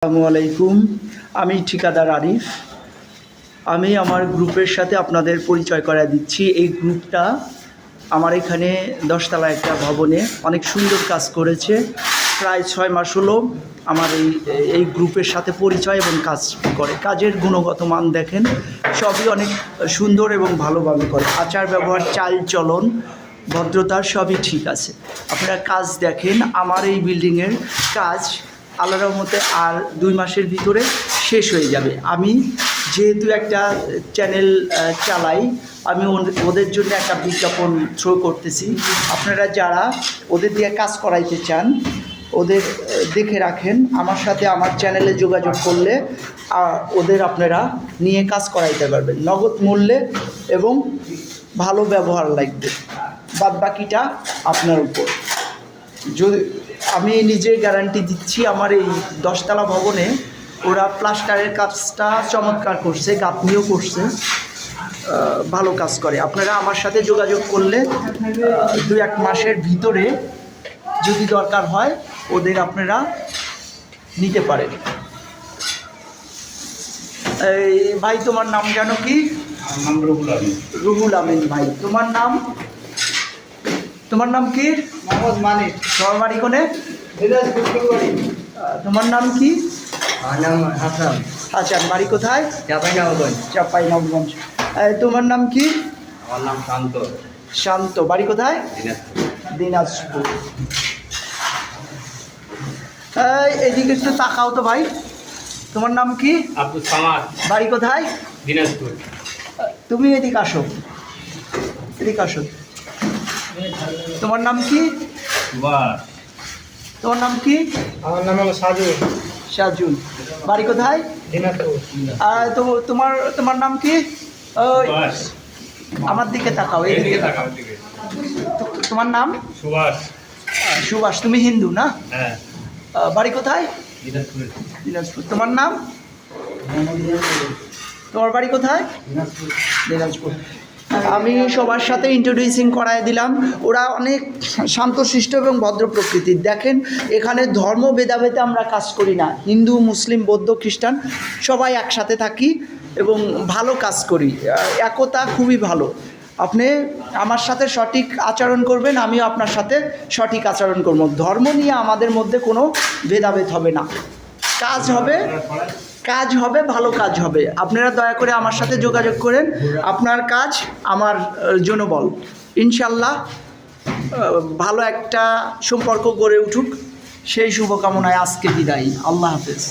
আসসালামু আলাইকুম। আমি ঠিকাদার আরিফ। আমি আমার গ্রুপের সাথে আপনাদের পরিচয় করায় দিচ্ছি। এই গ্রুপটা আমার এখানে 10তলা একটা ভবনে অনেক সুন্দর কাজ করেছে। প্রায় 6 মাস হলো আমার এই গ্রুপের সাথে পরিচয় এবং কাজ করে। কাজের গুণগত মান দেখেন, সবই অনেক সুন্দর এবং ভালোভাবে করে। আচার ব্যবহার, চাল চলন, ভদ্রতা সবই ঠিক আছে। আপনারা কাজ দেখেন। আমার এই বিল্ডিংয়ের কাজ আল্লাহর রহমতে আর 2 মাসের ভিতরে শেষ হয়ে যাবে। আমি যেহেতু একটা চ্যানেল চালাই, আমি ওদের জন্য একটা বিজ্ঞাপন থ্রো করতেছি। আপনারা যারা ওদের দিয়ে কাজ করাইতে চান, ওদের দেখে রাখেন। আমার সাথে আমার চ্যানেলে যোগাযোগ করলে ওদের আপনারা নিয়ে কাজ করাইতে পারবেন নগদ মূল্যে এবং ভালো ব্যবহার লাগবে। বাদ বাকিটা আপনার উপর। যদি আমি নিজে গ্যারান্টি দিচ্ছি, আমার এই 10তলা ভবনে ওরা প্লাস্টারের কাজটা চমৎকার করছে, গাঁথনিও করছে, ভালো কাজ করে। আপনারা আমার সাথে যোগাযোগ করলে 2-1 মাসের ভিতরে যদি দরকার হয় ওদের আপনারা নিতে পারেন। এই ভাই, তোমার নাম জানো কি? নাম রুহুল আমিন। রুহুল আমিন ভাই, তোমার নাম কি? মোহাম্মদ মানিক। তোমার বাড়ি কোনে? তোমার নাম কি? আমার নাম হাসান। আচ্ছা, বাড়ি কোথায়? চাঁপাইনবাবগঞ্জ। চাঁপাইনবাবগঞ্জ। তোমার নাম কি? আমার নাম শান্ত। শান্ত। বাড়ি কোথায়? দিনাজপুর। দিনাজপুর। এদিকে একটু তাকাও তো ভাই। তোমার নাম কি? আব্দুল সামাদ। বাড়ি কোথায়? দিনাজপুর। তুমি এদিকে আসো, এদিকে আসো। তোমার নাম কি? বাহ। তোমার নাম কি? আমার নাম হলো সাজুল। সাজুল। বাড়ি কোথায়? দিনাজপুর। তোমার নাম কি? ওই সুভাষ। আমার দিকে তাকাও, এইদিকে তাকাও। তোমার নাম? সুভাষ। সুভাষ। তুমি হিন্দু না? হ্যাঁ। বাড়ি কোথায়? দিনাজপুর। দিনাজপুর। তোমার নাম? তোমার বাড়ি কোথায়? দিনাজপুর। আমি সবার সাথে ইন্ট্রোডিউসিং করায় দিলাম। ওরা অনেক শান্তশিষ্ট এবং ভদ্র প্রকৃতির। দেখেন, এখানে ধর্ম ভেদাভেদে আমরা কাজ করি না। হিন্দু, মুসলিম, বৌদ্ধ, খ্রিস্টান সবাই একসাথে থাকি এবং ভালো কাজ করি। একতা খুবই ভালো। আপনি আমার সাথে সঠিক আচরণ করবেন, আমিও আপনার সাথে সঠিক আচরণ করব। ধর্ম নিয়ে আমাদের মধ্যে কোনো ভেদাভেদ হবে না। কাজ হবে, ভালো কাজ হবে। আপনারা দয়া করে আমার সাথে যোগাযোগ করেন। আপনার কাজ আমার জন্য বল। ইনশাল্লাহ ভালো একটা সম্পর্ক গড়ে উঠুক, সেই শুভকামনায় আজকে বিদায়। আল্লাহ হাফেজ।